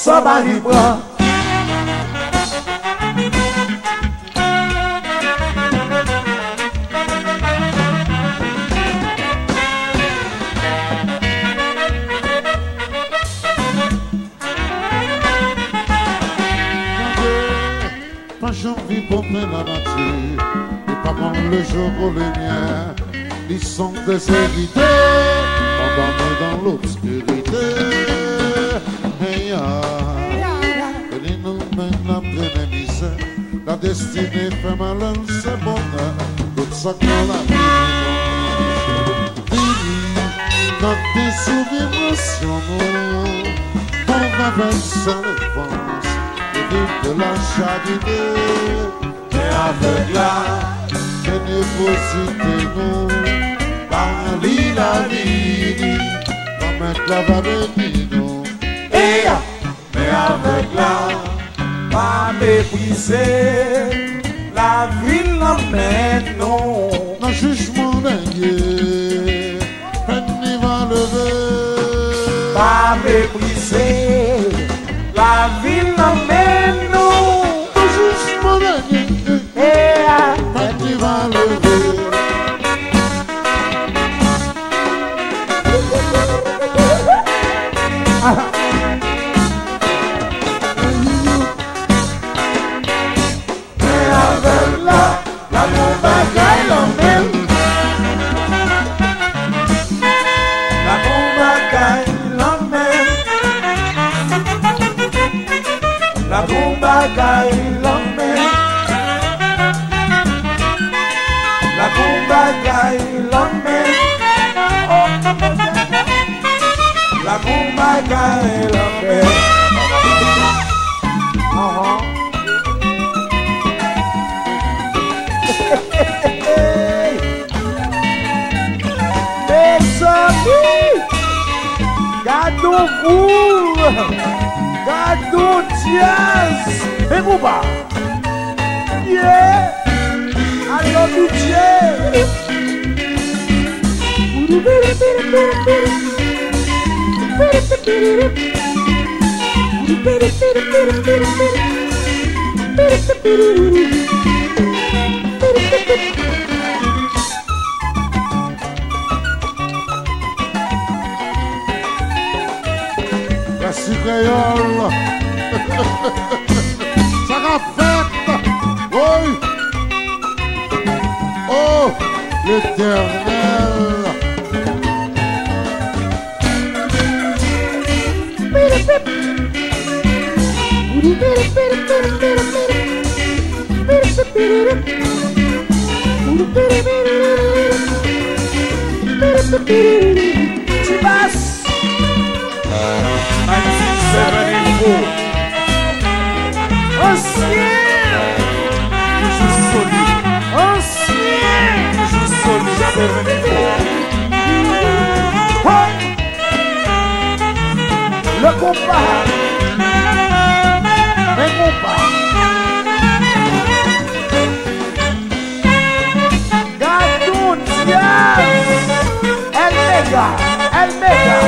ça va y prendre. Pas j'envie pour la nature, et pas comme le jour ou les miens, ils sont déshérités, abandonnés dans l'obscurité. Et ils nous mènent après les misères, la destinée fait malheur, c'est bonheur, tout ça qu'on la vie. Quand tes souvenirs sont on va vaincre les penses. De la charité, mais avec la générosité, nous, par la vie, comme un clavard nous. Et mais avec la, pas mépriser, la vie l'emmène, non. Le jugement d'un Dieu, peine va lever. Pas mépriser, la vie l'emmène, non. Le jugement d'un Dieu, peine va lever. La bagaille l'emmène. La bagaille l'emmène. La bagaille l'emmène. Mes amis, gardons-vous. Gardons jazz. Et vous bas. Yeah. I love you, jazz. Merci créole. Ça va fête. Oui. Oh, l'Éternel. Tu passes. 1974. Ancien. Toujours solide. Ancien. Toujours solide. 74. Ouais. Le combat. Le combat. Gardons Diaz. El Mega. El Mega.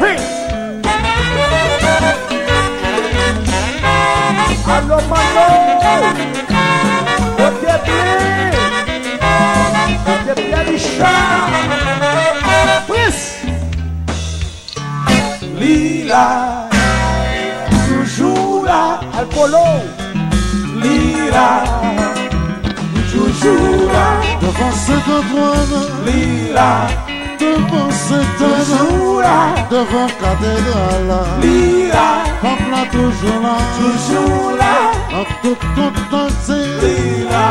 Oui. Allo Malo, ok bien Richard, Prince, Lila, toujours là, Alpolo, Lila, toujours là, Devant cet endroit, Lila, devant cet toujours là, devant cathédrale, Lila, comme là, toujours là, en tout contenté, Lila,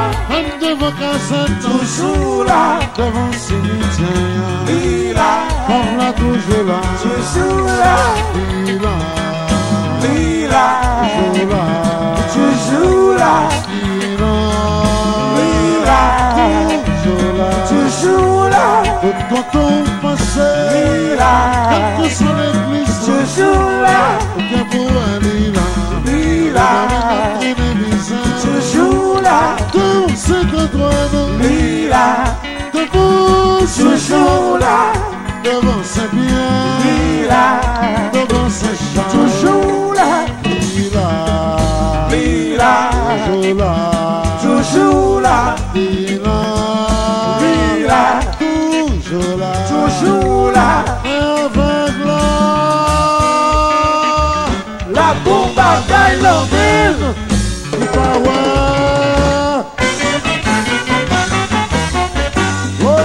devant casette, toujours là, devant cimetière, Lila, comme là, toujours là, toujours là, Lila, Lila, toujours là, toujours là, Lila, Lila, toujours là, toujours là, tout quand on passait, Lila, quand on sur l'église, toujours là, aucun pour un Lila, Lila, toujours là, tout c'est que toi, Lila, devant toujours là, devant Saint-Pierre, Lila, devant Saint-Charles, toujours bon bagaille l'enville. Il pas ouais. Oui.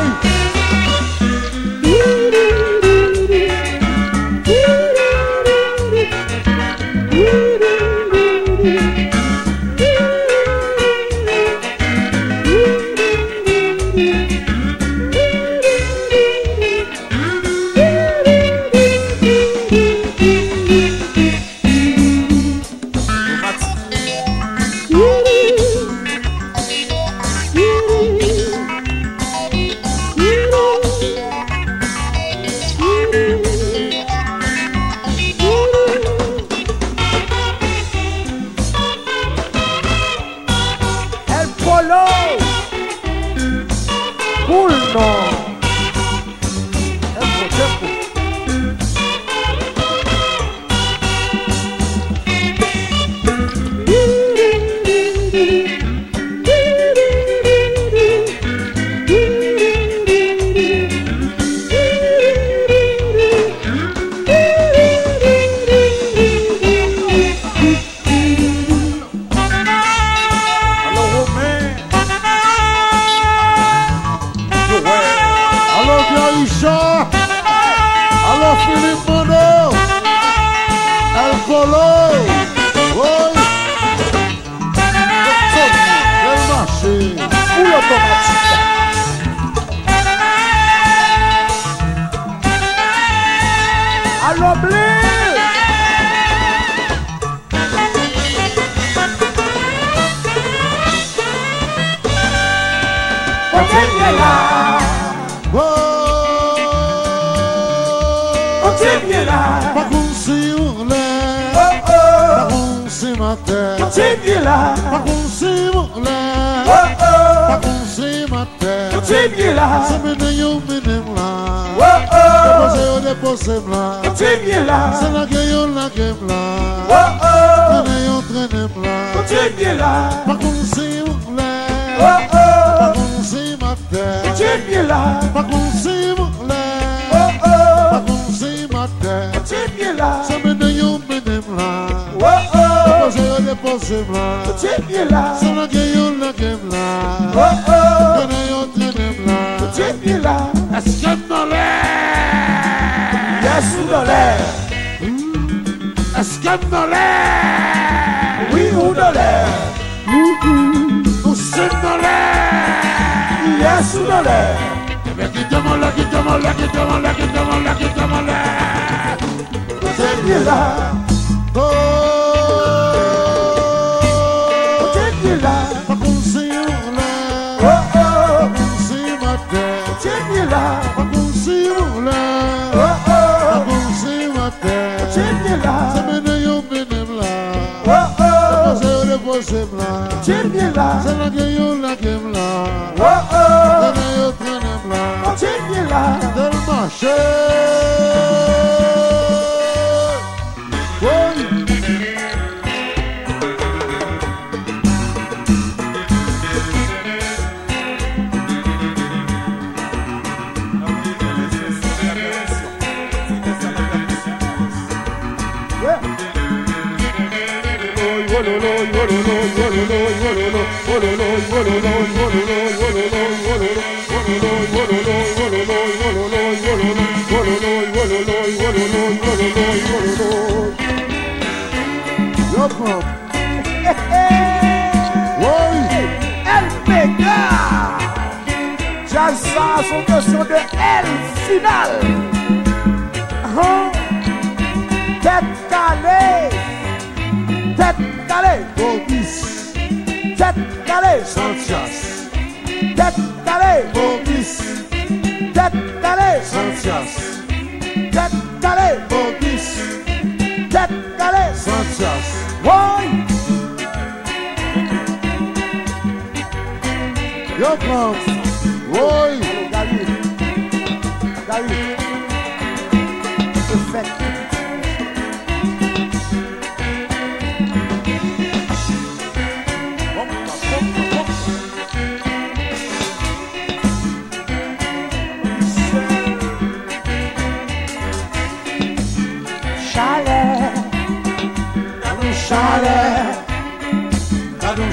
El polo. Pulno. Tempo. Allô Clarisha. Allô Philippe Mono. El Polo. Oui. Quel marché. Ou l'automatique. Allô blé. Continue là. Oh. Continue là. Pas qu'on s'y ouvre. Oh oh. Pas qu'on s'y matin. Continue là. Pas qu'on s'y ouvre. Oh oh. Pas qu'on s'y matin. Continue là. C'est maintenant yo menem Oh là. oh. Dépose là. Continue là. C'est la game Oh là. oh. Traîne là. Continue là. Pas qu'on s'y ouvre. Oh oh. Pas qu'on s'y matin. Continue là. Pas qu'on s'y ouvre. Oh oh. Pas qu'on s'y matin. Continue là. C'est maintenant yo menem là. Oh oh. Dépose là. Continue là. C'est la game là. Oh oh. Traîne là. Continue là. Est-ce que dans l'air? Yes ou dans l'air. Est-ce que dans l'air? Oui ou dans l'air. Nous sommes dans l'air. Yes ou dans l'air. Mais quitte-moi là, quitte-moi là, quitte-moi là, quitte-moi là, quitte-moi là. Continue là. Oh, Continue là. pas qu'on s'y ouvre Oh là, oh. pas qu'on s'y matin, Continue là. pas qu'on s'y ouvre Oh là, pas oh. qu'on s'y matin. Continue là. C'est maintenant yo menem Oh là, oh. dépose là. Continue là. C'est la game là, Oh oh. traîne là. Continue là. Del marché. Oui. Yo, pop. Oui. El Mega. Jazz ça son question de El final. Tête calée. Tête calée. Bobis. Tête calée. Santias. Tête calée. Bobis. Tête calée. Santias. Tête calée. Bobis. Tête calée. Santias. Oui. Yo, pop. Oui. Gary. Gary. Perfect.